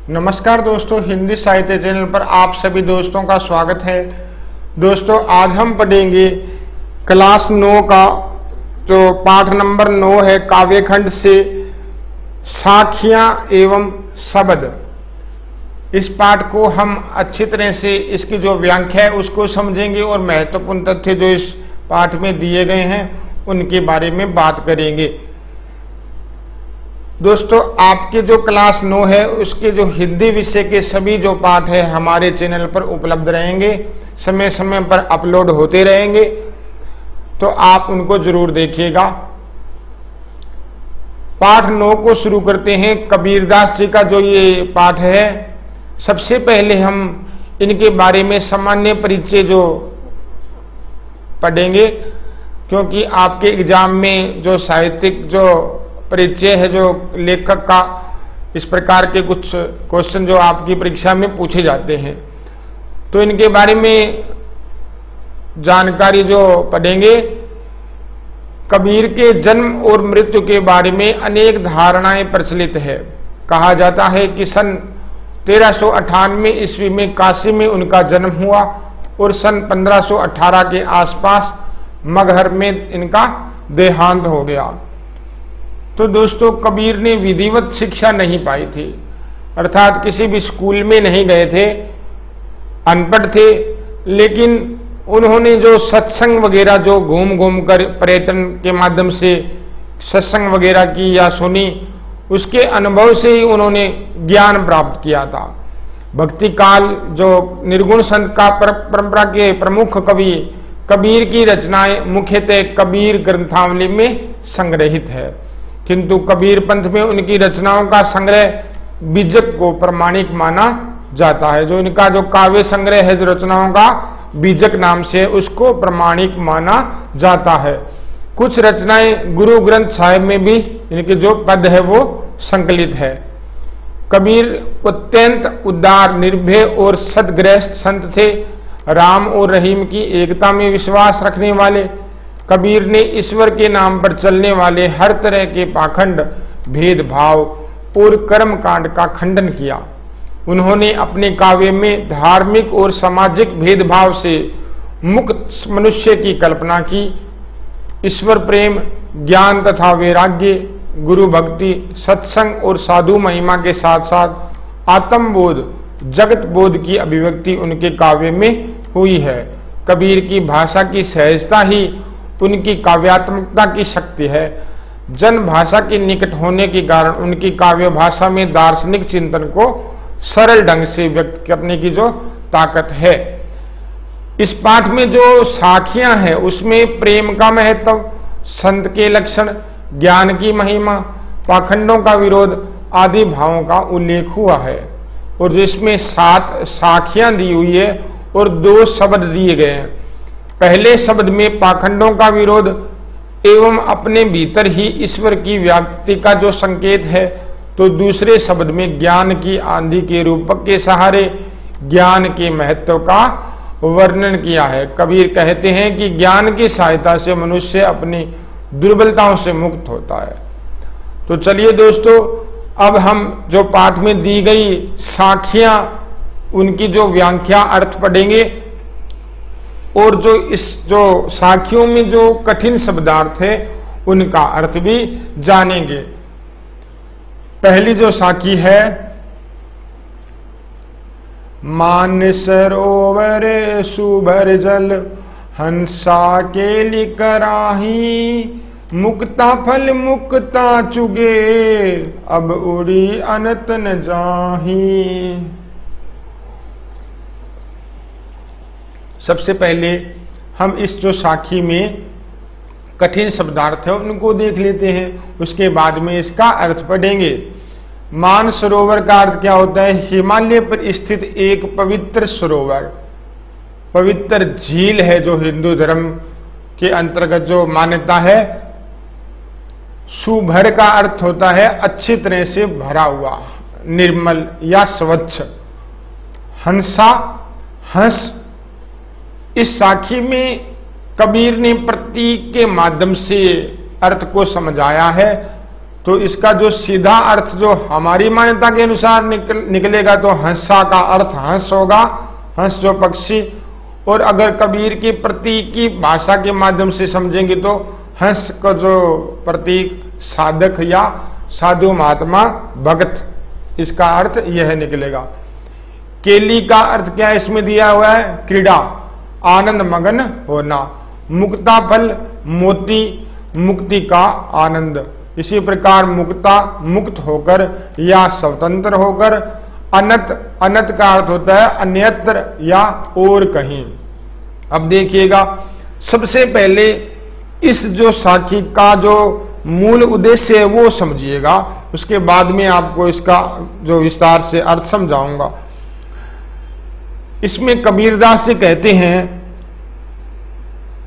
नमस्कार दोस्तों, हिंदी साहित्य चैनल पर आप सभी दोस्तों का स्वागत है। दोस्तों, आज हम पढ़ेंगे क्लास 9 का जो पाठ नंबर 9 है, काव्यखंड से साखियां एवं शब्द। इस पाठ को हम अच्छी तरह से इसकी जो व्याख्या है उसको समझेंगे और महत्वपूर्ण तथ्य जो इस पाठ में दिए गए हैं उनके बारे में बात करेंगे। दोस्तों, आपके जो क्लास 9 है उसके जो हिंदी विषय के सभी जो पाठ है हमारे चैनल पर उपलब्ध रहेंगे, समय समय पर अपलोड होते रहेंगे, तो आप उनको जरूर देखिएगा। पाठ 9 को शुरू करते हैं। कबीरदास जी का जो ये पाठ है, सबसे पहले हम इनके बारे में सामान्य परिचय जो पढ़ेंगे, क्योंकि आपके एग्जाम में जो साहित्यिक जो परिचय है, जो लेखक का, इस प्रकार के कुछ क्वेश्चन जो आपकी परीक्षा में पूछे जाते हैं, तो इनके बारे में जानकारी जो पढ़ेंगे। कबीर के जन्म और मृत्यु के बारे में अनेक धारणाएं प्रचलित है। कहा जाता है कि सन 1398 ईस्वी में काशी में उनका जन्म हुआ और सन 1518 के आसपास मगहर में इनका देहांत हो गया। तो दोस्तों, कबीर ने विधिवत शिक्षा नहीं पाई थी, अर्थात किसी भी स्कूल में नहीं गए थे, अनपढ़ थे, लेकिन उन्होंने जो सत्संग वगैरह जो घूम घूम कर पर्यटन के माध्यम से सत्संग वगैरह की या सुनी, उसके अनुभव से ही उन्होंने ज्ञान प्राप्त किया था। भक्ति काल जो निर्गुण संत का परंपरा के प्रमुख कवि कबीर की रचनाएं मुख्यतः कबीर ग्रंथावली में संग्रहित है, किंतु कबीर पंथ में उनकी रचनाओं का संग्रह बीजक को प्रमाणिक माना जाता है। जो इनका जो काव्य संग्रह है, जो रचनाओं का बीजक नाम से, उसको प्रमाणिक माना जाता है। कुछ रचनाएं गुरु ग्रंथ साहिब में भी इनके जो पद है वो संकलित है। कबीर अत्यंत उदार, निर्भय और सद्गृहस्थ संत थे। राम और रहीम की एकता में विश्वास रखने वाले कबीर ने ईश्वर के नाम पर चलने वाले हर तरह के पाखंड, भेदभाव और कर्म कांड का खंडन किया। उन्होंने अपने काव्य में धार्मिक और सामाजिक भेदभाव से मुक्त मनुष्य की कल्पना की। ईश्वर प्रेम, ज्ञान तथा वैराग्य, गुरु भक्ति, सत्संग और साधु महिमा के साथ साथ आत्मबोध, जगत बोध की अभिव्यक्ति उनके काव्य में हुई है। कबीर की भाषा की सहजता ही उनकी काव्यात्मकता की शक्ति है। जन भाषा के निकट होने के कारण उनकी काव्य भाषा में दार्शनिक चिंतन को सरल ढंग से व्यक्त करने की जो ताकत है। इस पाठ में जो साखियां हैं उसमें प्रेम का महत्व, संत के लक्षण, ज्ञान की महिमा, पाखंडों का विरोध आदि भावों का उल्लेख हुआ है। और जिसमें 7 साखियां दी हुई है और 2 शब्द दिए गए हैं। पहले शब्द में पाखंडों का विरोध एवं अपने भीतर ही ईश्वर की व्याप्ति का जो संकेत है, तो दूसरे शब्द में ज्ञान की आंधी के रूपक के सहारे ज्ञान के महत्व का वर्णन किया है। कबीर कहते हैं कि ज्ञान की सहायता से मनुष्य अपनी दुर्बलताओं से मुक्त होता है। तो चलिए दोस्तों, अब हम जो पाठ में दी गई साखियां, उनकी जो व्याख्या अर्थ पढ़ेंगे और जो इस जो साखियों में जो कठिन शब्दार्थ है उनका अर्थ भी जानेंगे। पहली जो साखी है, मान सरोवर सुभर जल हंसा के लिकराही, मुक्ता फल मुक्ता चुगे अब उड़ी अनत न जाही। सबसे पहले हम इस जो साखी में कठिन शब्दार्थ है उनको देख लेते हैं, उसके बाद में इसका अर्थ पढ़ेंगे। मान सरोवर का अर्थ क्या होता है? हिमालय पर स्थित एक पवित्र सरोवर, पवित्र झील है जो हिंदू धर्म के अंतर्गत जो मान्यता है। सुभर का अर्थ होता है अच्छी तरह से भरा हुआ, निर्मल या स्वच्छ। हंसा, हंस। इस साखी में कबीर ने प्रतीक के माध्यम से अर्थ को समझाया है। तो इसका जो सीधा अर्थ जो हमारी मान्यता के अनुसार निकलेगा तो हंसा का अर्थ हंस होगा, हंस जो पक्षी। और अगर कबीर की प्रतीक की भाषा के माध्यम से समझेंगे तो हंस का जो प्रतीक साधक या साधु महात्मा भक्त, इसका अर्थ यह निकलेगा। केली का अर्थ क्या है इसमें दिया हुआ है? क्रीड़ा, आनंद मगन होना। मुक्ता फल मोती, मुक्ति का आनंद। इसी प्रकार मुक्ता मुक्त होकर या स्वतंत्र होकर। अनत, अनत का अर्थ होता है अन्यत्र या और कहीं। अब देखिएगा, सबसे पहले इस जो साखी का जो मूल उद्देश्य है वो समझिएगा, उसके बाद में आपको इसका जो विस्तार से अर्थ समझाऊंगा। इसमें कबीरदास जी कहते हैं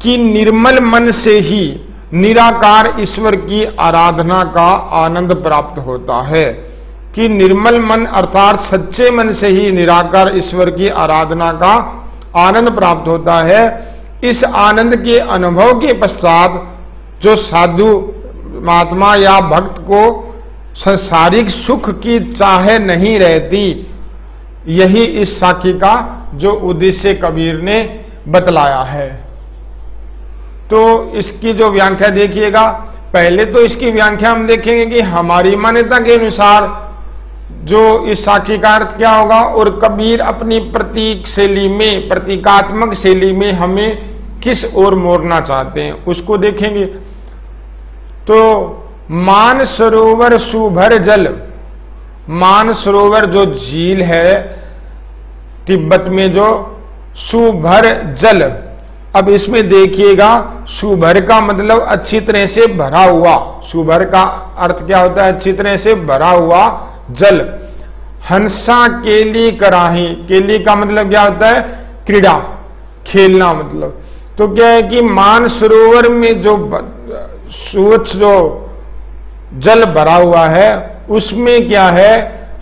कि निर्मल मन से ही निराकार ईश्वर की आराधना का आनंद प्राप्त होता है। कि निर्मल मन अर्थात सच्चे मन से ही निराकार ईश्वर की आराधना का आनंद प्राप्त होता है। इस आनंद के अनुभव के पश्चात जो साधु महात्मा या भक्त को संसारिक सुख की चाह नहीं रहती, यही इस साखी का जो उद्देश्य कबीर ने बतलाया है। तो इसकी जो व्याख्या देखिएगा, पहले तो इसकी व्याख्या हम देखेंगे कि हमारी मान्यता के अनुसार जो इस साखी का अर्थ क्या होगा, और कबीर अपनी प्रतीक शैली में, प्रतीकात्मक शैली में हमें किस ओर मोड़ना चाहते हैं उसको देखेंगे। तो मान सरोवर सुभर जल, मान सरोवर जो झील है तिब्बत में, जो सुभर जल। अब इसमें देखिएगा, सुभर का मतलब अच्छी तरह से भरा हुआ। सुभर का अर्थ क्या होता है? अच्छी तरह से भरा हुआ जल। हंसा केली कराही, केली का मतलब क्या होता है? क्रीड़ा, खेलना मतलब। तो क्या है कि मान सरोवर में जो स्वच्छ जो जल भरा हुआ है उसमें क्या है?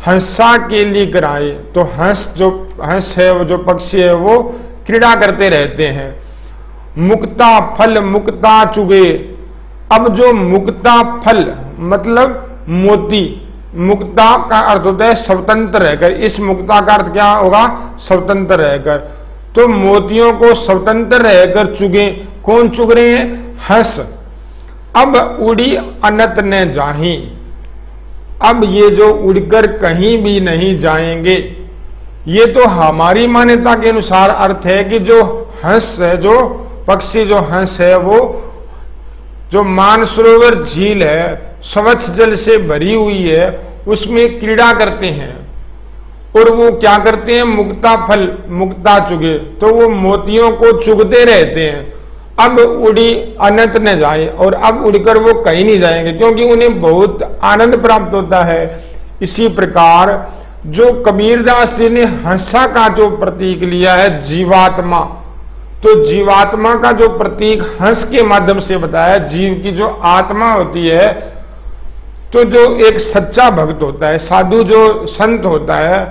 हंसा केली कराही। तो हंस जो हंस है, वो जो पक्षी है, वो क्रीड़ा करते रहते हैं। मुक्ता फल मुक्ता चुगे। अब जो मुक्ता फल मतलब मोती, मुक्ता का अर्थ होता है स्वतंत्र रहकर। इस मुक्ता का अर्थ क्या होगा? स्वतंत्र रहकर। तो मोतियों को स्वतंत्र रहकर चुगे। कौन चुग रहे हैं? हंस। अब उड़ी अनत न जाही। अब ये जो उड़कर कहीं भी नहीं जाएंगे, ये तो हमारी मान्यता के अनुसार अर्थ है कि जो हंस है, जो पक्षी जो हंस है, वो जो मानसरोवर झील है स्वच्छ जल से भरी हुई है, उसमें क्रीड़ा करते हैं। और वो क्या करते हैं? मुक्ता फल मुक्ता चुगे। तो वो मोतियों को चुगते रहते हैं। अब उड़ी अनंत न जाए, और अब उड़कर वो कहीं नहीं जाएंगे क्योंकि उन्हें बहुत आनंद प्राप्त होता है। इसी प्रकार जो कबीरदास जी ने हंसा का जो प्रतीक लिया है जीवात्मा, तो जीवात्मा का जो प्रतीक हंस के माध्यम से बताया, जीव की जो आत्मा होती है, तो जो एक सच्चा भक्त होता है, साधु जो संत होता है,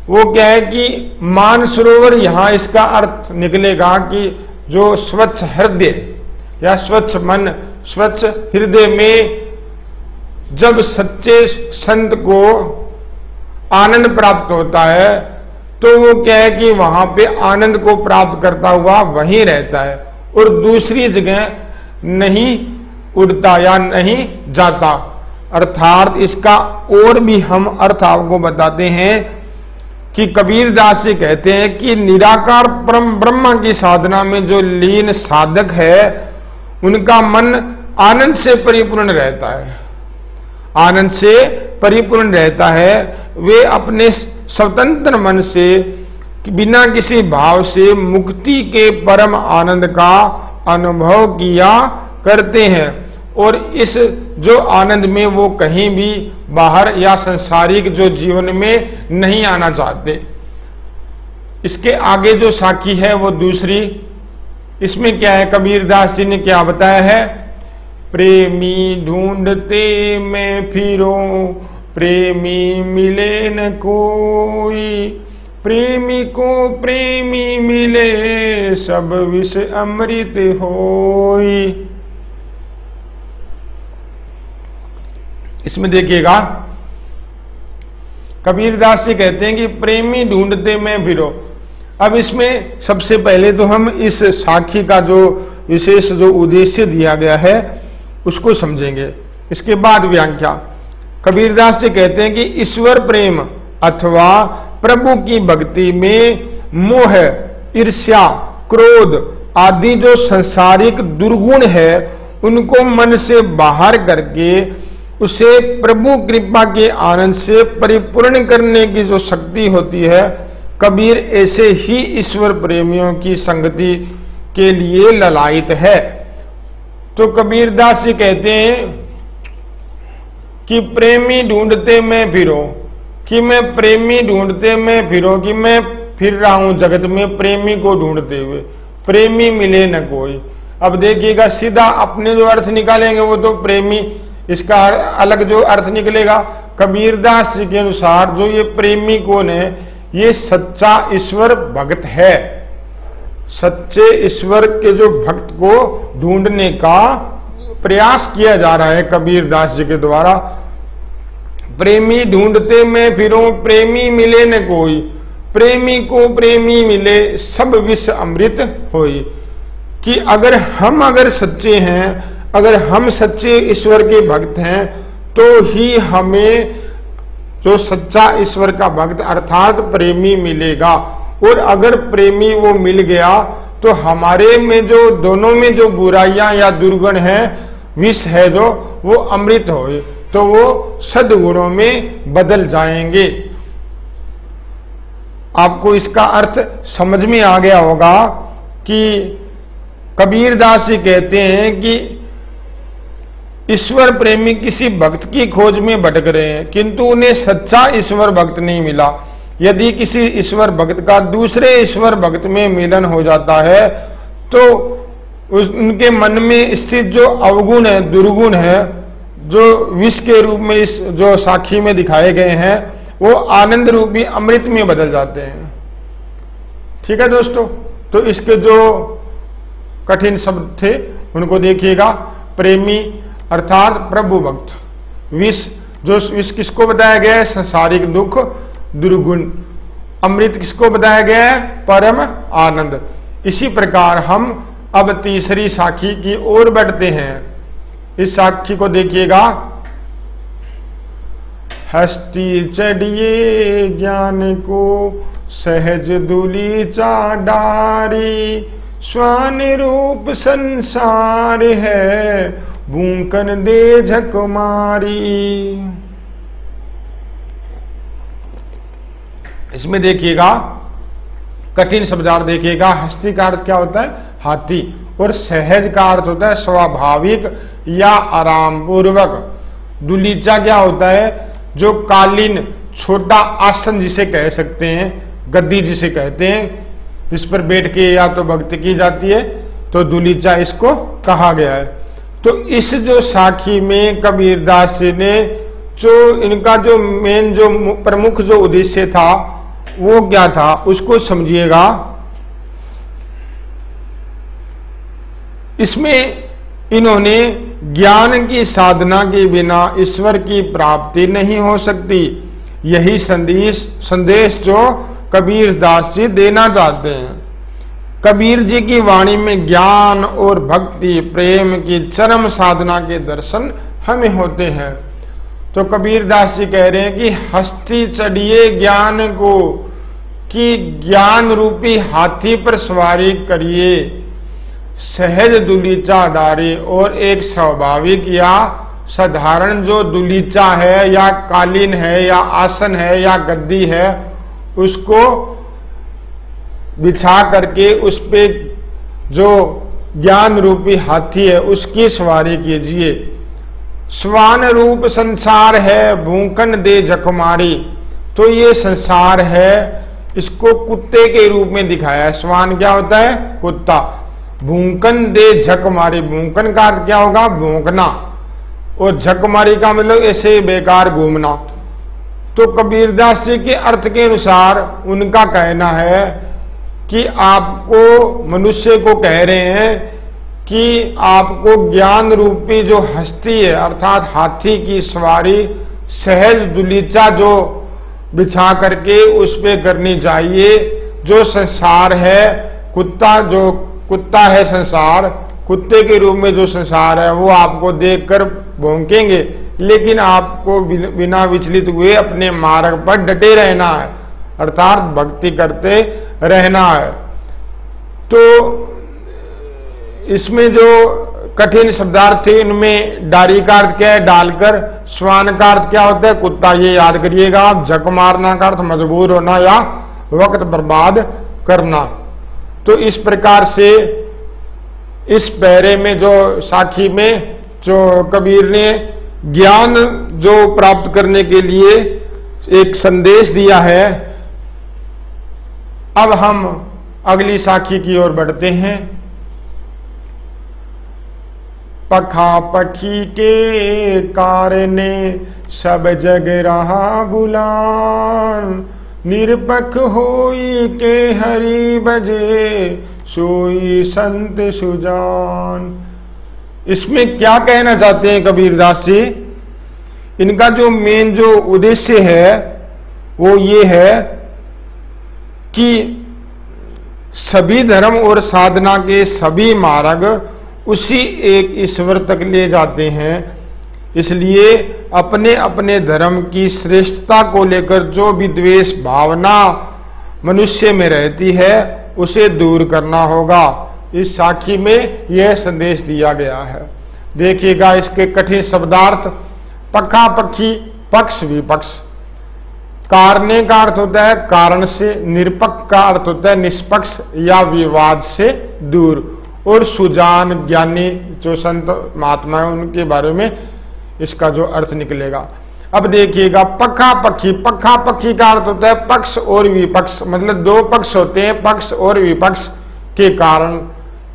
वो क्या है कि मानसरोवर, यहां इसका अर्थ निकलेगा कि जो स्वच्छ हृदय या स्वच्छ मन, स्वच्छ हृदय में जब सच्चे संत को आनंद प्राप्त होता है, तो वो क्या है कि वहां पे आनंद को प्राप्त करता हुआ वहीं रहता है और दूसरी जगह नहीं उड़ता या नहीं जाता। अर्थात इसका और भी हम अर्थ आपको बताते हैं कि कबीरदास जी कहते हैं कि निराकार परम ब्रह्म की साधना में जो लीन साधक है, उनका मन आनंद से परिपूर्ण रहता है, आनंद से परिपूर्ण रहता है। वे अपने स्वतंत्र मन से बिना किसी भाव से मुक्ति के परम आनंद का अनुभव किया करते हैं और इस जो आनंद में वो कहीं भी बाहर या सांसारिक जो जीवन में नहीं आना चाहते। इसके आगे जो साखी है वो दूसरी, इसमें क्या है, कबीरदास जी ने क्या बताया है? प्रेमी ढूंढते मैं फिरूं, प्रेमी मिले न कोई, प्रेमी को प्रेमी मिले, सब विष अमृत होई। इसमें देखिएगा कबीरदास जी कहते हैं कि प्रेमी ढूंढते मैं फिरो। अब इसमें सबसे पहले तो हम इस साखी का जो विशेष जो उद्देश्य दिया गया है उसको समझेंगे, इसके बाद व्याख्या। कबीरदास जी कहते हैं कि ईश्वर प्रेम अथवा प्रभु की भक्ति में मोह, ईर्ष्या, क्रोध आदि जो संसारिक दुर्गुण है उनको मन से बाहर करके उसे प्रभु कृपा के आनंद से परिपूर्ण करने की जो शक्ति होती है, कबीर ऐसे ही ईश्वर प्रेमियों की संगति के लिए ललायित है। तो कबीरदास जी कहते हैं कि प्रेमी ढूंढते मैं फिरो, कि मैं प्रेमी ढूंढते मैं फिरो, कि मैं फिर रहा हूं जगत में प्रेमी को ढूंढते हुए, प्रेमी मिले न कोई। अब देखिएगा सीधा अपने जो अर्थ निकालेंगे वो तो प्रेमी, इसका अलग जो अर्थ निकलेगा। कबीरदास जी के अनुसार जो ये प्रेमी कौन है, ये सच्चा ईश्वर भक्त है। सच्चे ईश्वर के जो भक्त को ढूंढने का प्रयास किया जा रहा है कबीरदास जी के द्वारा। प्रेमी ढूंढते मैं फिरूं, प्रेमी मिले न कोई, प्रेमी को प्रेमी मिले सब विष अमृत होई। कि अगर सच्चे हैं, अगर हम सच्चे ईश्वर के भक्त हैं तो ही हमें जो सच्चा ईश्वर का भक्त अर्थात प्रेमी मिलेगा। और अगर प्रेमी वो मिल गया तो हमारे में जो दोनों में जो बुराइयां या दुर्गुण है, विष है जो, वो अमृत हो, तो वो सद्गुणों में बदल जाएंगे। आपको इसका अर्थ समझ में आ गया होगा कि कबीरदास जी कहते हैं कि ईश्वर प्रेमी किसी भक्त की खोज में भटक रहे हैं किंतु उन्हें सच्चा ईश्वर भक्त नहीं मिला। यदि किसी ईश्वर भक्त का दूसरे ईश्वर भक्त में मिलन हो जाता है तो उनके मन में स्थित जो अवगुण है, दुर्गुण है, जो विष के रूप में इस जो साखी में दिखाए गए हैं, वो आनंद रूपी अमृत में बदल जाते हैं। ठीक है दोस्तों, तो इसके जो कठिन शब्द थे उनको देखिएगा। प्रेमी अर्थात प्रभु भक्त, विष, जो विष किसको बताया गया है, संसारिक दुख दुर्गुण, अमृत किसको बताया गया है, परम आनंद। इसी प्रकार हम अब तीसरी साखी की ओर बढ़ते हैं। इस साखी को देखिएगा। हस्ती चढ़िए ज्ञान को सहज दूली चाडारी, स्वान रूप संसार है भूकन दे झक मारी। इसमें देखिएगा कठिन शब्दार्थ देखिएगा। हस्ती का अर्थ क्या होता है, हाथी, और सहज का अर्थ होता है स्वाभाविक या आराम पूर्वक। दुलीचा क्या होता है, जो कालीन छोटा आसन जिसे कह सकते हैं, गद्दी जिसे कहते हैं, इस पर बैठ के या तो भक्ति की जाती है, तो दुलीचा इसको कहा गया है। तो इस जो साखी में कबीरदास जी ने जो इनका जो मेन जो प्रमुख जो उद्देश्य था वो क्या था उसको समझिएगा। इसमें इन्होंने ज्ञान की साधना के बिना ईश्वर की प्राप्ति नहीं हो सकती, यही संदेश जो कबीरदास जी देना चाहते हैं। कबीर जी की वाणी में ज्ञान और भक्ति प्रेम की चरम साधना के दर्शन हमें होते हैं। तो कबीरदास जी कह रहे हैं कि हस्ती चढ़िए ज्ञान को, कि ज्ञान रूपी हाथी पर सवारी करिए, सहज दुलीचा डारे, और एक स्वाभाविक या साधारण जो दुलीचा है या कालीन है या आसन है या गद्दी है उसको बिछा करके उस पे जो ज्ञान रूपी हाथी है उसकी सवारी कीजिए। स्वान रूप संसार है भूकन दे झकमारी, तो ये संसार है, इसको कुत्ते के रूप में दिखाया है। स्वान क्या होता है, कुत्ता। भूकन दे झकमारी, भूकन का अर्थ क्या होगा, भूकना, और झकमारी का मतलब ऐसे बेकार घूमना। तो कबीरदास जी के अर्थ के अनुसार उनका कहना है कि आपको, मनुष्य को कह रहे हैं कि आपको ज्ञान रूपी जो हस्ती है अर्थात हाथी की सवारी सहज दुलीचा जो बिछा करके उस पे करनी चाहिए। जो संसार है कुत्ता, जो कुत्ता है संसार, कुत्ते के रूप में जो संसार है वो आपको देखकर भौंकेंगे, लेकिन आपको बिना विचलित हुए अपने मार्ग पर डटे रहना है, अर्थात भक्ति करते रहना है। तो इसमें जो कठिन शब्दार्थ थे इनमें डारी का अर्थ क्या है? डालकर। स्वान का अर्थ क्या होता है? कुत्ता। ये याद करिएगा आप। झक मारना का अर्थ मजबूर होना या वक्त बर्बाद करना। तो इस प्रकार से इस पैरे में जो साखी में जो कबीर ने ज्ञान जो प्राप्त करने के लिए एक संदेश दिया है। अब हम अगली साखी की ओर बढ़ते हैं। पखा पखी के कारणे सब जग रहा बुलान, निरपख होई के हरि बजे सोई संत सुजान। इसमें क्या कहना चाहते हैं कबीरदास जी? इनका जो मेन जो उद्देश्य है वो ये है कि सभी धर्म और साधना के सभी मार्ग उसी एक ईश्वर तक ले जाते हैं। इसलिए अपने अपने धर्म की श्रेष्ठता को लेकर जो भी द्वेष भावना मनुष्य में रहती है उसे दूर करना होगा। इस साखी में यह संदेश दिया गया है। देखिएगा इसके कठिन शब्दार्थ। पखा पखी, पक्ष विपक्ष। कारणे का अर्थ होता है कारण से, निरपक्ष का अर्थ होता है निष्पक्ष या विवाद से दूर, और सुजान ज्ञानी जो संत महात्मा है उनके बारे में इसका जो अर्थ निकलेगा। अब देखिएगा पखा पखी। पखा पखी का अर्थ होता है पक्ष और विपक्ष, मतलब दो पक्ष होते हैं पक्ष और विपक्ष के कारण,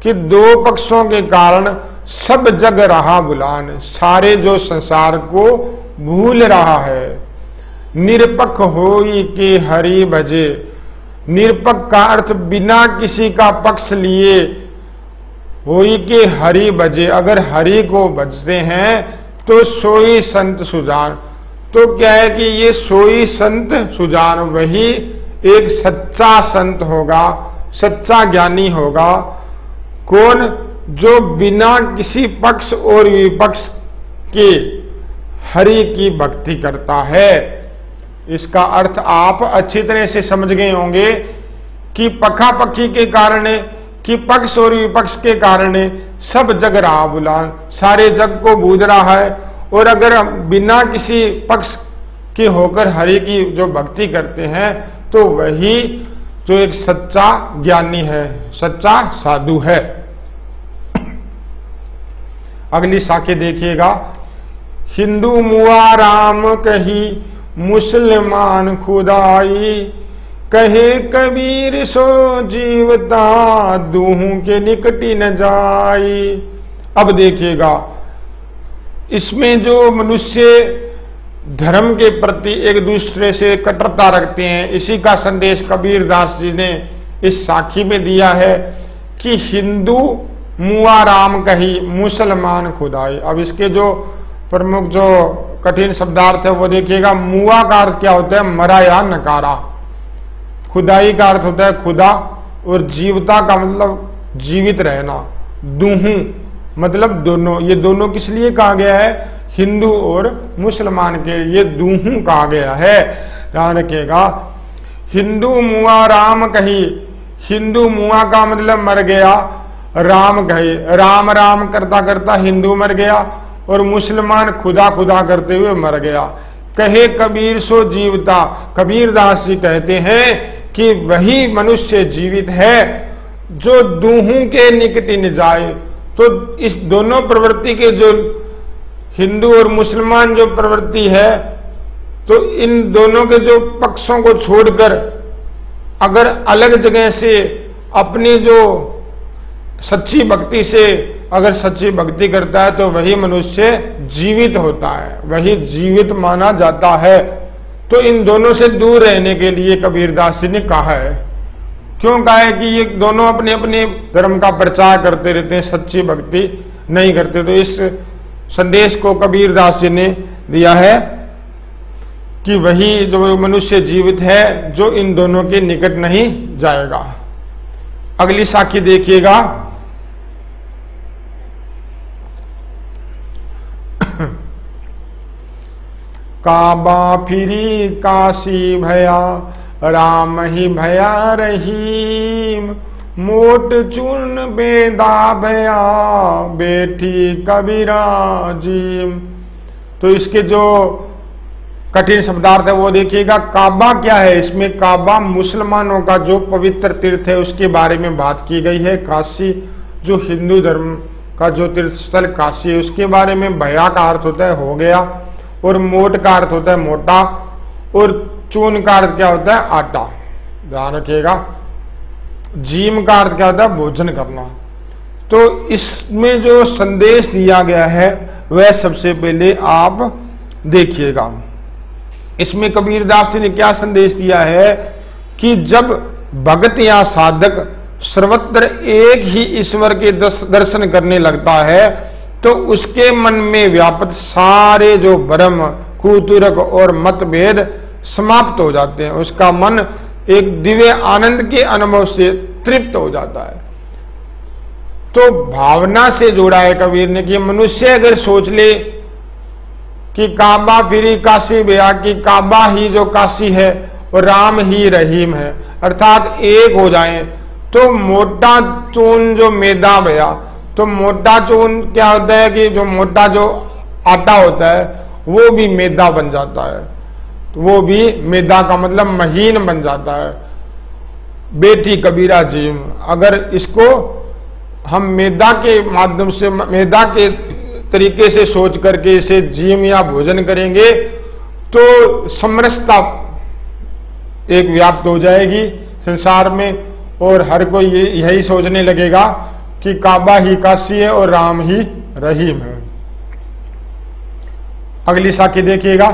कि दो पक्षों के कारण सब जग रहा बुलान, सारे जो संसार को भूल रहा है। निरपक्ष होई के हरि भजे। निरपक्ष का अर्थ बिना किसी का पक्ष लिए, होई के हरि भजे, अगर हरि को भजते हैं तो सोई संत सुजान। तो क्या है कि ये सोई संत सुजान वही एक सच्चा संत होगा, सच्चा ज्ञानी होगा। कौन? जो बिना किसी पक्ष और विपक्ष के हरि की भक्ति करता है। इसका अर्थ आप अच्छी तरह से समझ गए होंगे कि पखा पखी के कारण, कि पक्ष और विपक्ष के कारण सब जग रहा बुलान, सारे जग को बूझ रहा है। और अगर हम बिना किसी पक्ष के होकर हरि की जो भक्ति करते हैं तो वही जो एक सच्चा ज्ञानी है, सच्चा साधु है। अगली साखी देखिएगा। हिंदू मुआ राम कही, मुसलमान खुदाई, कहे कबीर सो जीवता, दूहों के निकटी न जाई। अब देखिएगा इसमें जो मनुष्य धर्म के प्रति एक दूसरे से कटरता रखते हैं, इसी का संदेश कबीरदास जी ने इस साखी में दिया है कि हिंदू मुआ राम कही, मुसलमान खुदाई। अब इसके जो प्रमुख जो कठिन शब्दार्थ है वो देखिएगा। मुआ का अर्थ क्या होता है? मरा या नकारा। खुदाई का अर्थ होता है खुदा, और जीवता का मतलब जीवित रहना। दूहू मतलब दोनों। ये दोनों किस लिए कहा गया है? हिंदू और मुसलमान के लिए दूहू कहा गया है। ध्यान रखिएगा। हिंदू मुआ राम कही। हिंदू मुआ का मतलब मर गया, राम कही, राम राम करता करता हिंदू मर गया, और मुसलमान खुदा खुदा करते हुए मर गया। कहे कबीर सो जीवता। कबीरदास जी कहते हैं कि वही मनुष्य जीवित है जो दूहों के निकट न जाए। तो इस दोनों प्रवृत्ति के जो हिंदू और मुसलमान जो प्रवृत्ति है, तो इन दोनों के जो पक्षों को छोड़कर अगर अलग जगह से अपनी जो सच्ची भक्ति से अगर सच्ची भक्ति करता है तो वही मनुष्य जीवित होता है, वही जीवित माना जाता है। तो इन दोनों से दूर रहने के लिए कबीरदास जी ने कहा है। क्यों कहा है कि ये दोनों अपने अपने धर्म का प्रचार करते रहते हैं, सच्ची भक्ति नहीं करते। तो इस संदेश को कबीरदास जी ने दिया है कि वही जो मनुष्य जीवित है जो इन दोनों के निकट नहीं जाएगा। अगली साखी देखिएगा। काबा फिरी काशी भया, राम ही भया रहीम, मोट चूर्ण बेदा भया, बेटी कबीरा जीम। तो इसके जो कठिन शब्दार्थ है वो देखिएगा। काबा क्या है? इसमें काबा मुसलमानों का जो पवित्र तीर्थ है उसके बारे में बात की गई है। काशी जो हिंदू धर्म का जो तीर्थ स्थल काशी है उसके बारे में। भया का अर्थ होता है हो गया, और मोट का अर्थ होता है मोटा, और चून का अर्थ क्या होता है? आटा। ध्यान रखिएगा। जीम का अर्थ क्या होता है? भोजन करना। तो इसमें जो संदेश दिया गया है वह सबसे पहले आप देखिएगा। इसमें कबीरदास जी ने क्या संदेश दिया है कि जब भगत या साधक सर्वत्र एक ही ईश्वर के दर्शन करने लगता है तो उसके मन में व्याप्त सारे जो भ्रम, कुतर्क और मतभेद समाप्त हो जाते हैं। उसका मन एक दिव्य आनंद के अनुभव से तृप्त हो जाता है। तो भावना से जोड़ा है कबीर ने कि मनुष्य अगर सोच ले कि काबा फिरी काशी भया, कि काबा ही जो काशी है और राम ही रहीम है, अर्थात एक हो जाएं, तो मोटा चून जो मैदा भया। तो मोटा चून क्या होता है कि जो मोटा जो आटा होता है वो भी मैदा बन जाता है। तो वो भी मैदा का मतलब महीन बन जाता है। बेटी कबीरा जीम, अगर इसको हम मैदा के माध्यम से, मैदा के तरीके से सोच करके इसे जीम या भोजन करेंगे तो समरसता एक व्याप्त हो जाएगी संसार में, और हर कोई यही सोचने लगेगा कि काबा ही काशी है और राम ही रहीम है। अगली साखी देखिएगा।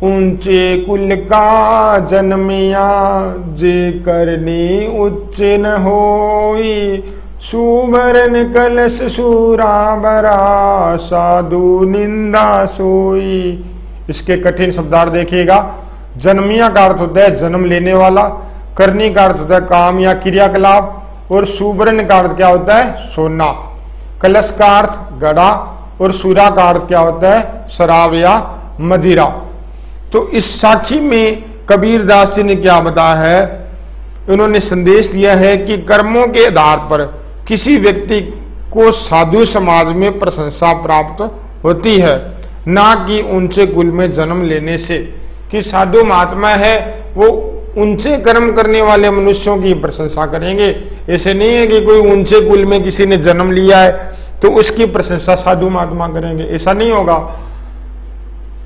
ऊंचे कुल का जन्मिया, जे करनी उच्च न होई, सुभरन कलश सूरा बरा, साधु निंदा सोई। इसके कठिन शब्दार्थ देखिएगा। जन्मिया का अर्थ होता है जन्म लेने वाला, करनी का अर्थ होता है काम या क्रियाकलाप, और सुवर्ण का अर्थ क्या होता है? सोना। कलश का अर्थ घड़ा, और सूरा का अर्थ क्या होता है? शराब या मदिरा। तो इस साखी में कबीरदास जी ने क्या बताया है? उन्होंने संदेश दिया है कि कर्मों के आधार पर किसी व्यक्ति को साधु समाज में प्रशंसा प्राप्त होती है, ना कि ऊंचे कुल में जन्म लेने से। कि साधु महात्मा है वो ऊंचे कर्म करने वाले मनुष्यों की प्रशंसा करेंगे। ऐसे नहीं है कि कोई ऊंचे कुल में किसी ने जन्म लिया है तो उसकी प्रशंसा साधु महात्मा करेंगे, ऐसा नहीं होगा।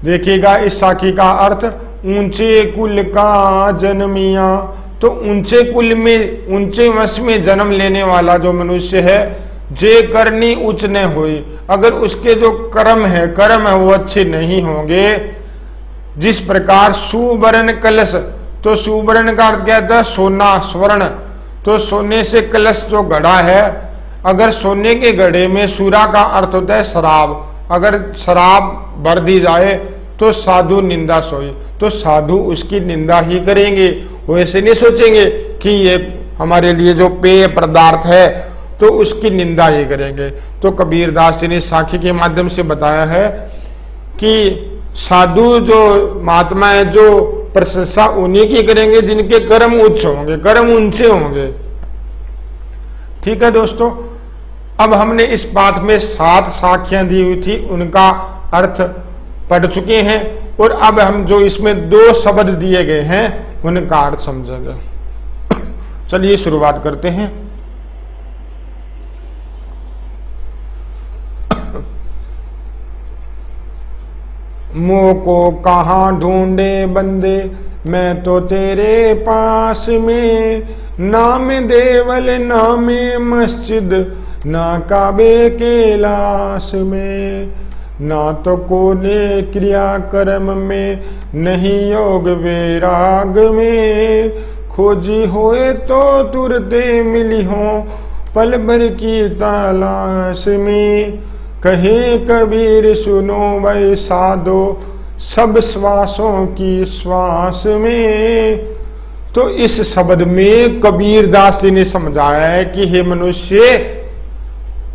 देखिएगा इस साखी का अर्थ, ऊंचे कुल का जन्मिया। तो ऊंचे कुल में, ऊंचे वंश में जन्म लेने वाला जो मनुष्य है, जे करनी उच्च न होई, अगर उसके जो कर्म है वो अच्छे नहीं होंगे। जिस प्रकार सुवर्ण कलश, तो सुवर्ण का अर्थ क्या है? सोना, स्वर्ण। तो सोने से कलश जो घड़ा है, अगर सोने के घड़े में सूरा का अर्थ होता है शराब, अगर शराब भर दी जाए तो साधु निंदा सोई, तो साधु उसकी निंदा ही करेंगे। वो ऐसे नहीं सोचेंगे कि ये हमारे लिए जो पेय पदार्थ है तो उसकी निंदा ही करेंगे। तो कबीरदास जी ने साखी के माध्यम से बताया है कि साधु जो महात्मा है जो प्रशंसा उन्हीं की करेंगे जिनके कर्म उच्च होंगे, कर्म ऊंचे होंगे। ठीक है दोस्तों, अब हमने इस पाठ में 7 साखियां दी हुई थी, उनका अर्थ पढ़ चुके हैं, और अब हम जो इसमें 2 शब्द दिए गए हैं उनका अर्थ समझेंगे। चलिए शुरुआत करते हैं। मुँह को कहाँ ढूंढे बंदे, मैं तो तेरे पास में, नाम देवल नामे मस्जिद, ना काबे के लाश में। ना तो कोने क्रिया कर्म में, नहीं योग वैराग में। खोजी होए तो तुरते मिली हो, पल भर की तलाश में। कहे कबीर सुनो भाई साधो, सब श्वासों की श्वास में। तो इस शब्द में कबीर दास जी ने समझाया है कि हे मनुष्य,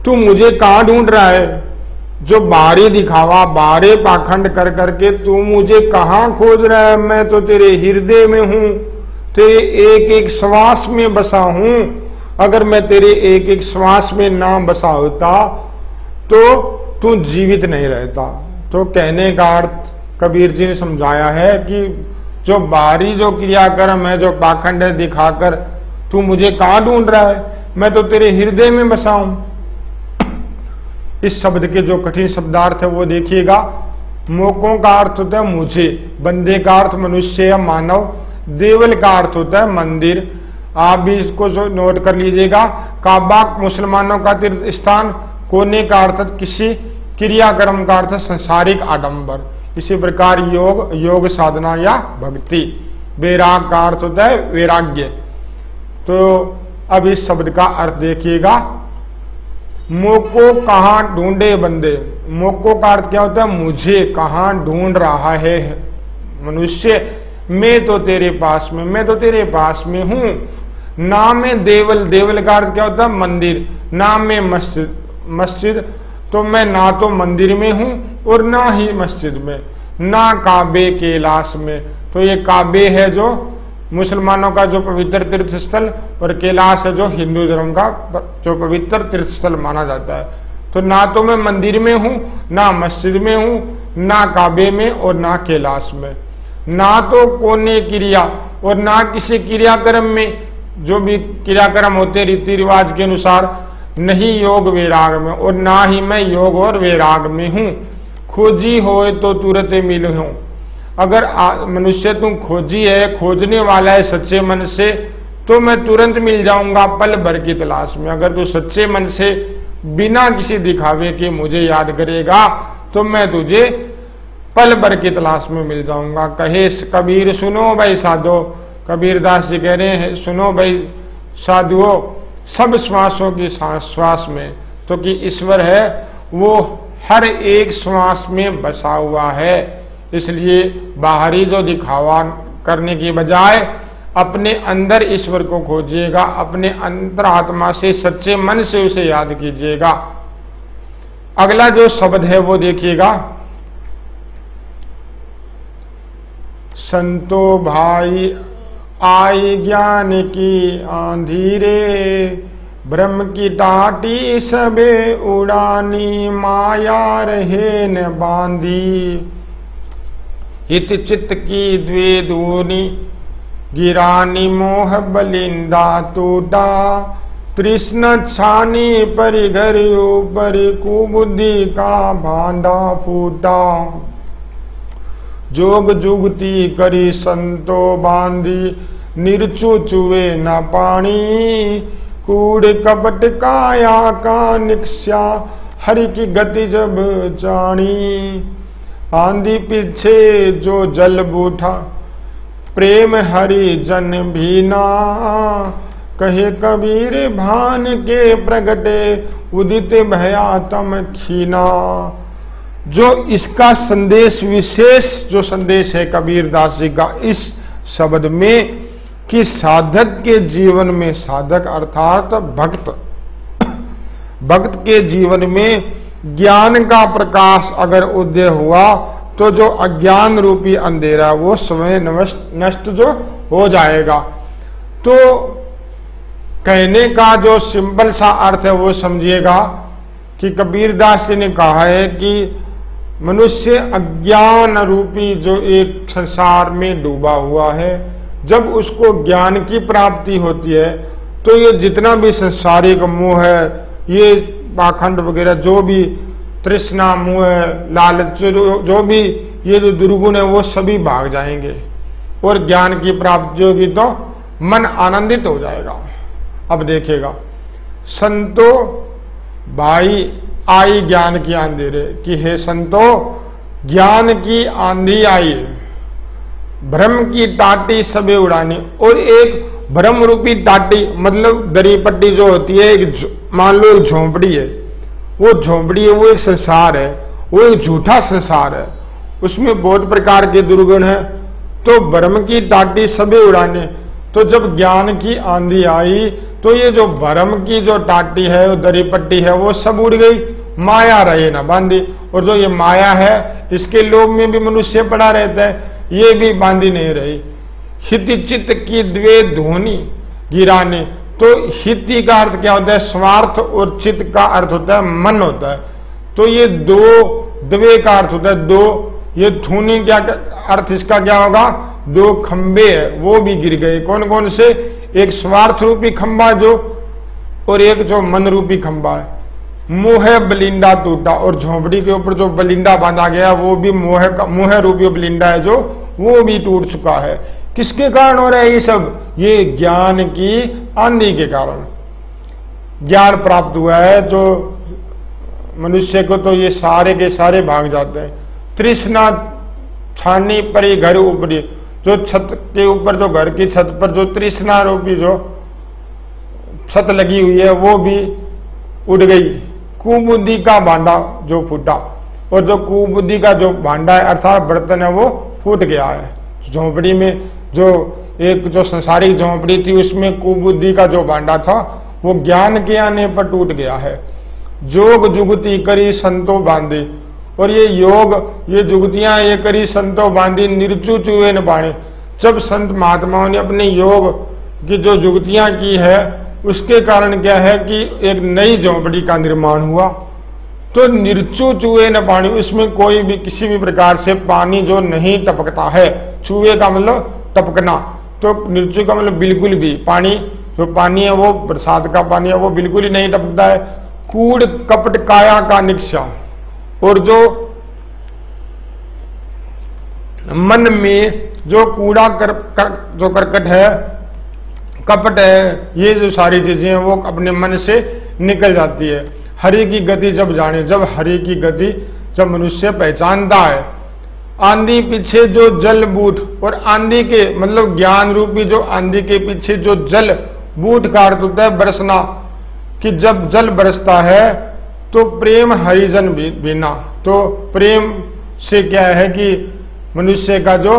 तू मुझे कहां ढूंढ रहा है? जो बाहरी दिखावा, बाहरी पाखंड कर करके तू मुझे कहां खोज रहा है? मैं तो तेरे हृदय में हूं, तेरे एक एक श्वास में बसा हूं। अगर मैं तेरे एक एक श्वास में ना बसा होता तो तू जीवित नहीं रहता। तो कहने का अर्थ कबीर जी ने समझाया है कि जो बाहरी जो क्रियाक्रम है, जो पाखंड है दिखाकर तू मुझे कहां ढूंढ रहा है? मैं तो तेरे हृदय में बसा हूं। इस शब्द के जो कठिन शब्दार्थ है वो देखिएगा। मोकों का अर्थ होता है मुझे, बंदे का अर्थ मनुष्य या मानव, देवल का अर्थ होता है मंदिर। आप भी इसको जो नोट कर लीजिएगा। काबा मुसलमानों का तीर्थ स्थान, कोने का अर्थ किसी क्रियाक्रम का अर्थ संसारिक आडंबर। इसी प्रकार योग, योग साधना या भक्ति। वैराग का अर्थ होता है वैराग्य। तो अब इस शब्द का अर्थ देखिएगा। मोको कहां ढूंढे बंदे, मोको का अर्थ क्या होता है? मुझे कहां ढूंढ रहा है मनुष्य? मैं तो तेरे पास में, मैं तो तेरे पास में हूं। ना में देवल, देवल का अर्थ क्या होता है? मंदिर। ना में मस्जिद, मस्जिद तो मैं ना तो मंदिर में हूं और ना ही मस्जिद में, ना काबे कैलाश में। तो ये काबे है जो मुसलमानों का जो पवित्र तीर्थ स्थल, और कैलाश है जो हिंदू धर्म का जो पवित्र तीर्थ स्थल माना जाता है। तो ना तो मैं मंदिर में हूं, ना मस्जिद में हूं, ना काबे में और ना कैलाश में। ना तो कोने क्रिया और ना किसी क्रियाक्रम में, जो भी क्रियाक्रम होते रीति रिवाज के अनुसार, नहीं योग वैराग में, और ना ही मैं योग और वैराग में हूं। खोजी होए तो तुरंत मिल हूं। अगर मनुष्य तुम खोजी है, खोजने वाला है सच्चे मन से, तो मैं तुरंत मिल जाऊंगा पल भर की तलाश में। अगर तू सच्चे मन से बिना किसी दिखावे के मुझे याद करेगा तो मैं तुझे पल भर की तलाश में मिल जाऊंगा। कहे कबीर सुनो भाई साधो, कबीर दास जी कह रहे हैं सुनो भाई साधुओं, सब श्वासों की श्वास में। तो कि ईश्वर है वो हर एक श्वास में बसा हुआ है। इसलिए बाहरी जो दिखावा करने की बजाय अपने अंदर ईश्वर को खोजिएगा, अपने अंतरात्मा से सच्चे मन से उसे याद कीजिएगा। अगला जो शब्द है वो देखिएगा। संतो भाई आई ज्ञान की आंधी रे, ब्रह्म की टाटी सबे उड़ानी, माया रहे न बांधी। हित चित्त की द्वेदूनी, गिरानी मोह बलिंदा टूटा। तृष्ण छानी परिघर ऊपर, कुबुद्धि का भांडा फूटा। जोग जुगती करी संतो बांधी, निर्चु चुवे न पानी। कूड़ कपट काया का निक्ष्या, हरि की गति जब जानी। आंधी पीछे जो जल बूठा, प्रेम हरि जन भीना। कहे कबीर भान के प्रगटे, उदित भया तम खीना। जो इसका संदेश, विशेष जो संदेश है कबीर दास जी का इस शब्द में, कि साधक के जीवन में, साधक अर्थात भक्त, भक्त के जीवन में ज्ञान का प्रकाश अगर उदय हुआ तो जो अज्ञान रूपी अंधेरा वो स्वयं नष्ट जो हो जाएगा। तो कहने का जो सिंपल सा अर्थ है वो समझिएगा कि कबीर दास जी ने कहा है कि मनुष्य अज्ञान रूपी जो एक संसार में डूबा हुआ है, जब उसको ज्ञान की प्राप्ति होती है तो ये जितना भी संसारिक मोह है, ये पाखंड वगैरह जो भी तृष्णा, मोह, लालच, जो भी ये जो दुर्गुण है वो सभी भाग जाएंगे और ज्ञान की प्राप्ति होगी तो मन आनंदित हो जाएगा। अब देखिएगा, संतो भाई आई ज्ञान की अंधेरे कि हे संतो, ज्ञान की आंधी आई, भ्रम की टाटी सबे उड़ानी। और एक भ्रम रूपी टाटी मतलब दरी पट्टी जो होती है, एक मान लो एक झोंपड़ी है, वो झोंपड़ी है, वो एक संसार है, वो एक झूठा संसार है, उसमें बहुत प्रकार के दुर्गुण है। तो भ्रम की टाटी सबे उड़ाने, तो जब ज्ञान की आंधी आई तो ये जो भ्रम की जो टाटी है, दरी पट्टी है, वो सब उड़ गई, माया रहे ना बांधी। और जो ये माया है, इसके लोभ में भी मनुष्य पड़ा रहता है, ये भी बांधी नहीं रही। हित चित्त की द्वे ध्वनि गिराने, तो हिति का अर्थ क्या होता है? स्वार्थ, और चित्त का अर्थ होता है मन होता है। तो ये दो द्वे का अर्थ होता है दो, ये ध्वनि क्या अर्थ इसका क्या होगा? दो खंबे है, वो भी गिर गए। कौन कौन से? एक स्वार्थ रूपी खंबा जो, और एक जो मन रूपी खंबा है। मोह बलिंडा टूटा, और झोंपड़ी के ऊपर जो बलिंडा बांधा गया वो भी मोह रूपी बलिंडा है जो, वो भी टूट चुका है। किसके कारण हो रहा है ये सब? ये ज्ञान की आंधी के कारण। ज्ञान प्राप्त हुआ है जो मनुष्य को, तो ये सारे के सारे भाग जाते हैं। तृष्णा छानी परी घर ऊपरी, जो छत के ऊपर, जो घर की छत पर जो तृष्णा रूपी जो छत लगी हुई है, वो भी उड़ गई। कुबुद्धि का भांडा जो फूटा, और जो कुबुद्धि का जो भांडा है अर्थात बर्तन है, वो फूट गया है। झोंपड़ी में जो एक जो संसारिक झोंपड़ी थी, उसमें कुबुद्धि का जो भांडा था, वो ज्ञान के आने पर टूट गया है। जोग जुगती करी संतो बांधी, और ये योग, ये जुगतियां ये करी संतो बांधी, निर्चु चुए न बाणे। जब संत महात्माओं ने अपने योग की जो जुगतियां की है, उसके कारण क्या है कि एक नई झोंपड़ी का निर्माण हुआ। तो निर्चु चुए न पानी, उसमें कोई भी किसी भी प्रकार से पानी जो नहीं टपकता है। चुए का मतलब टपकना, तो निर्चु का मतलब बिल्कुल भी पानी, जो पानी है वो बरसात का पानी है, वो बिल्कुल ही नहीं टपकता है। कूड़ कपट काया का निक्षा, और जो मन में जो कूड़ा जो करकट है, कपट है, ये जो सारी चीजें हैं वो अपने मन से निकल जाती है। हरि की गति जब जाने, जब हरि की गति जब मनुष्य पहचानता है। आंधी पीछे जो जल बूट, और आंधी के मतलब ज्ञान रूपी जो आंधी के पीछे जो जल बूट का अर्थ होता है बरसना, कि जब जल बरसता है तो प्रेम हरिजन बिना, तो प्रेम से क्या है कि मनुष्य का जो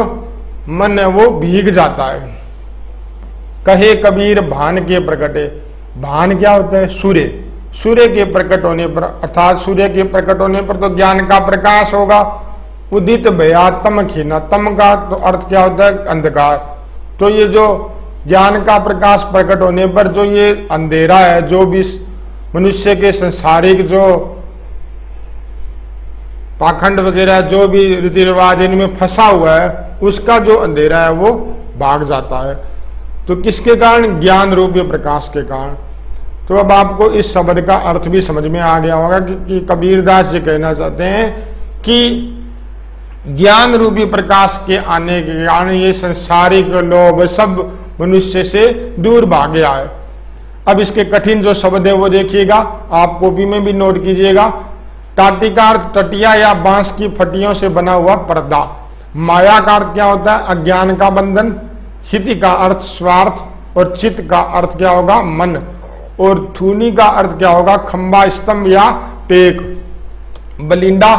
मन है वो भीग जाता है। कहे कबीर भान के प्रकटे, भान क्या होता है? सूर्य, सूर्य के प्रकट होने पर, अर्थात सूर्य के प्रकट होने पर तो ज्ञान का प्रकाश होगा। उदित भया तम खीना, तम का तो अर्थ क्या होता है? अंधकार। तो ये जो ज्ञान का प्रकाश प्रकट होने पर जो ये अंधेरा है, जो भी मनुष्य के संसारिक जो पाखंड वगैरह जो भी रीति रिवाज इनमें फंसा हुआ है, उसका जो अंधेरा है वो भाग जाता है। तो किसके कारण? ज्ञान रूपी प्रकाश के कारण। तो अब आपको इस शब्द का अर्थ भी समझ में आ गया होगा कि कबीरदास जी कहना चाहते हैं कि ज्ञान रूपी प्रकाश के आने के कारण ये संसारिक लोभ सब मनुष्य से दूर भाग गया है। अब इसके कठिन जो शब्द है वो देखिएगा, आप कॉपी में भी नोट कीजिएगा। टाटी का अर्थ टटिया या बांस की फटियों से बना हुआ पर्दा। माया का अर्थ क्या होता है? अज्ञान का बंधन। हिति का अर्थ स्वार्थ, और चित्त का अर्थ क्या होगा? मन। और थूनी का अर्थ क्या होगा? खंबा, स्तंभ या टेक। बलिंडा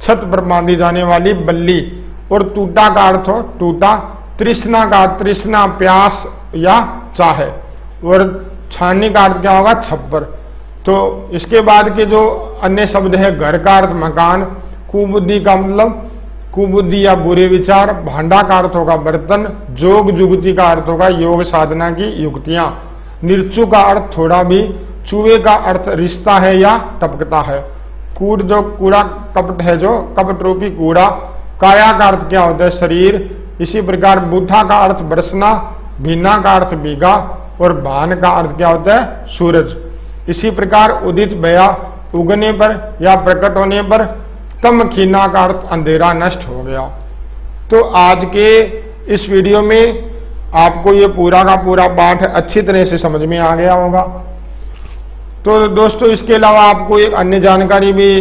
छत पर बांधी जाने वाली बल्ली। और टूटा का अर्थ हो टूटा। तृष्णा का तृष्णा प्यास या चाहे। और छानी का अर्थ क्या होगा? छप्पर। तो इसके बाद के जो अन्य शब्द है, घर का अर्थ मकान। कुबुद्धि का मतलब कुबुद्धि या बुरे विचार। भांडा का अर्थ होगा बर्तन। जोग जुगति का अर्थ होगा योग साधना की युक्तियां। निर्चु का अर्थ थोड़ा भी। चूहे का अर्थ रिश्ता है या टपकता है। कूड़ जो कूड़ा कपट है, जो कपट रूपी कूड़ा। काया का अर्थ क्या होता है? शरीर। इसी प्रकार बूढ़ा का अर्थ बरसना। भीना का अर्थ भीगा। और भान का अर्थ क्या होता है? सूरज। इसी प्रकार उदित भया उगने पर या प्रकट होने पर। तम खीना का अर्थ अंधेरा नष्ट हो गया। तो आज के इस वीडियो में आपको ये पूरा का पूरा पाठ अच्छी तरह से समझ में आ गया होगा। तो दोस्तों इसके अलावा आपको एक अन्य जानकारी भी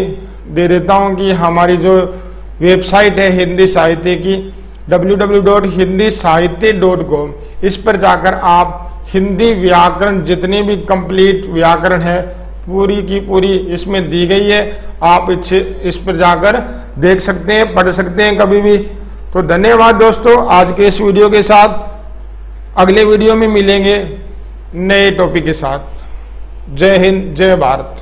दे देता हूं कि हमारी जो वेबसाइट है हिंदी साहित्य की www.hindisahitya.com, इस पर जाकर आप हिंदी व्याकरण जितने भी कंप्लीट व्याकरण है पूरी की पूरी इसमें दी गई है। आप इस पर जाकर देख सकते हैं, पढ़ सकते हैं कभी भी। तो धन्यवाद दोस्तों आज के इस वीडियो के साथ। अगले वीडियो में मिलेंगे नए टॉपिक के साथ। जय हिंद, जय भारत।